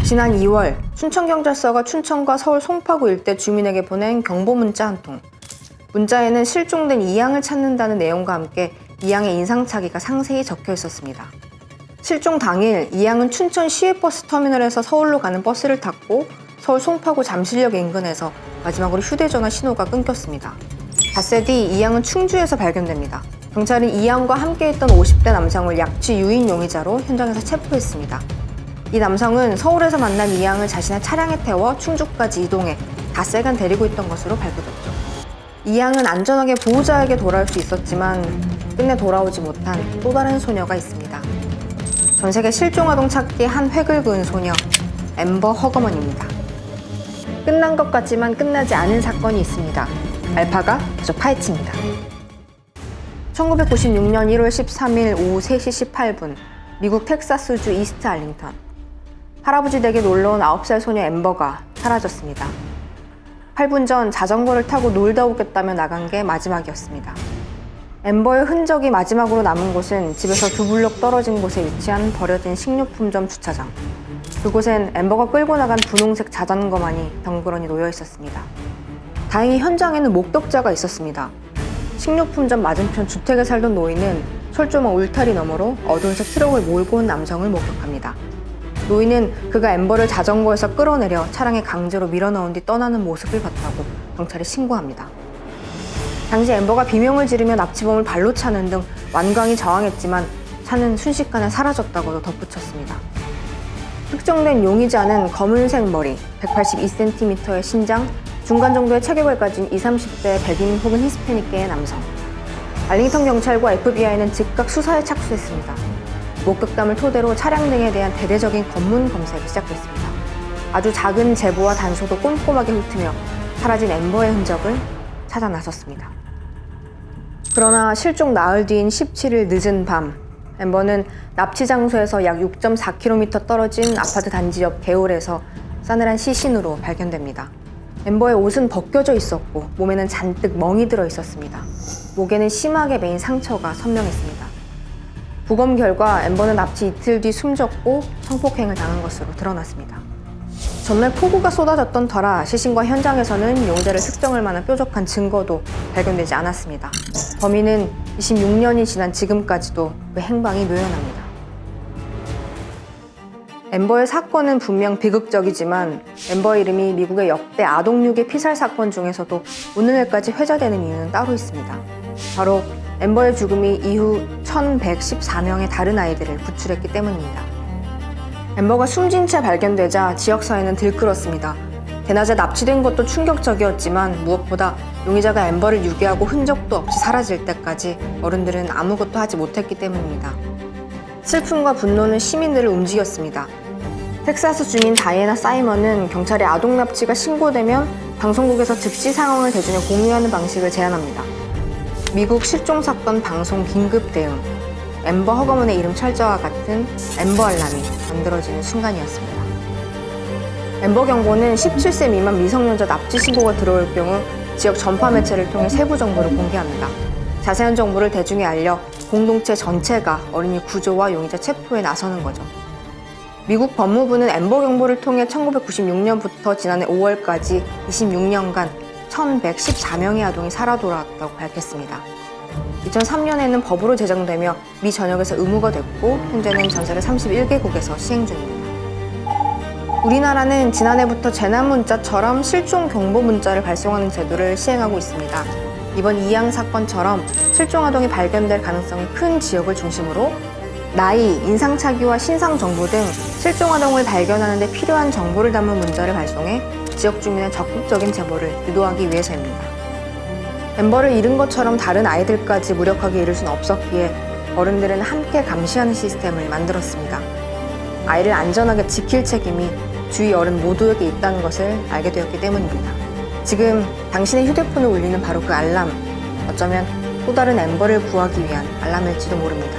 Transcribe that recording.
지난 2월 춘천경찰서가 춘천과 서울 송파구 일대 주민에게 보낸 경보문자 한 통. 문자에는 실종된 이양을 찾는다는 내용과 함께 이양의 인상착의가 상세히 적혀 있었습니다. 실종 당일 이양은 춘천 시외버스 터미널에서 서울로 가는 버스를 탔고 서울 송파구 잠실역 인근에서 마지막으로 휴대전화 신호가 끊겼습니다. 닷새 뒤 이양은 충주에서 발견됩니다. 경찰은 이양과 함께 있던 50대 남성을 약취 유인 용의자로 현장에서 체포했습니다. 이 남성은 서울에서 만난 이양을 자신의 차량에 태워 충주까지 이동해 닷새간 데리고 있던 것으로 밝혀졌죠. 이양은 안전하게 보호자에게 돌아올 수 있었지만 끝내 돌아오지 못한 또 다른 소녀가 있습니다. 전 세계 실종아동 찾기의 한 획을 그은 소녀, 앰버 허거먼입니다. 끝난 것 같지만 끝나지 않은 사건이 있습니다. 알파가 계속 파헤칩니다. 1996년 1월 13일 오후 3시 18분, 미국 텍사스주 이스트 알링턴. 할아버지 댁에 놀러온 9살 소녀 앰버가 사라졌습니다. 8분 전 자전거를 타고 놀다 오겠다며 나간 게 마지막이었습니다. 앰버의 흔적이 마지막으로 남은 곳은 집에서 2블록 떨어진 곳에 위치한 버려진 식료품점 주차장. 그곳엔 앰버가 끌고 나간 분홍색 자전거만이 덩그러니 놓여 있었습니다. 다행히 현장에는 목격자가 있었습니다. 식료품점 맞은편 주택에 살던 노인은 철조망 울타리 너머로 어두운색 트럭을 몰고 온 남성을 목격합니다. 노인은 그가 앰버를 자전거에서 끌어내려 차량에 강제로 밀어넣은 뒤 떠나는 모습을 봤다고 경찰에 신고합니다. 당시 앰버가 비명을 지르며 납치범을 발로 차는 등 완강히 저항했지만 차는 순식간에 사라졌다고도 덧붙였습니다. 특정된 용의자는 검은색 머리, 182cm의 신장, 중간 정도의 체격을 가진 20, 30대 백인 혹은 히스패닉계의 남성. 알링턴 경찰과 FBI는 즉각 수사에 착수했습니다. 목격담을 토대로 차량 등에 대한 대대적인 검문 검색이 시작됐습니다. 아주 작은 제보와 단서도 꼼꼼하게 훑으며 사라진 앰버의 흔적을 찾아 나섰습니다. 그러나 실종 나흘 뒤인 17일 늦은 밤, 앰버는 납치 장소에서 약 6.4km 떨어진 아파트 단지 옆 개울에서 싸늘한 시신으로 발견됩니다. 앰버의 옷은 벗겨져 있었고 몸에는 잔뜩 멍이 들어 있었습니다. 목에는 심하게 메인 상처가 선명했습니다. 부검 결과 앰버는 납치 이틀 뒤 숨졌고 성폭행을 당한 것으로 드러났습니다. 전날 폭우가 쏟아졌던 터라 시신과 현장에서는 용의자를 특정할 만한 뾰족한 증거도 발견되지 않았습니다. 범인은 26년이 지난 지금까지도 그 행방이 묘연합니다. 앰버의 사건은 분명 비극적이지만 앰버의 이름이 미국의 역대 아동유괴 피살 사건 중에서도 오늘날까지 회자되는 이유는 따로 있습니다. 바로 앰버의 죽음이 이후 1114명의 다른 아이들을 구출했기 때문입니다. 앰버가 숨진 채 발견되자 지역사회는 들끓었습니다. 대낮에 납치된 것도 충격적이었지만 무엇보다 용의자가 앰버를 유괴하고 흔적도 없이 사라질 때까지 어른들은 아무것도 하지 못했기 때문입니다. 슬픔과 분노는 시민들을 움직였습니다. 텍사스 주민 다이애나 사이먼은 경찰에 아동 납치가 신고되면 방송국에서 즉시 상황을 대중에 공유하는 방식을 제안합니다. 미국 실종사건 방송 긴급 대응, 앰버 허거먼의 이름 철자와 같은 앰버 알람이 만들어지는 순간이었습니다. 앰버 경보는 17세 미만 미성년자 납치 신고가 들어올 경우 지역 전파 매체를 통해 세부 정보를 공개합니다. 자세한 정보를 대중에 알려 공동체 전체가 어린이 구조와 용의자 체포에 나서는 거죠. 미국 법무부는 앰버 경보를 통해 1996년부터 지난해 5월까지 26년간 1114명의 아동이 살아 돌아왔다고 밝혔습니다. 2003년에는 법으로 제정되며 미 전역에서 의무가 됐고 현재는 전 세계 31개국에서 시행 중입니다. 우리나라는 지난해부터 재난문자처럼 실종 경보 문자를 발송하는 제도를 시행하고 있습니다. 이번 이양 사건처럼 실종아동이 발견될 가능성이 큰 지역을 중심으로 나이, 인상착의와 신상정보 등 실종아동을 발견하는 데 필요한 정보를 담은 문자를 발송해 지역 주민의 적극적인 제보를 유도하기 위해서입니다. 앰버를 잃은 것처럼 다른 아이들까지 무력하게 잃을 수는 없었기에 어른들은 함께 감시하는 시스템을 만들었습니다. 아이를 안전하게 지킬 책임이 주위 어른 모두에게 있다는 것을 알게 되었기 때문입니다. 지금 당신의 휴대폰을 울리는 바로 그 알람, 어쩌면 또 다른 앰버를 구하기 위한 알람일지도 모릅니다.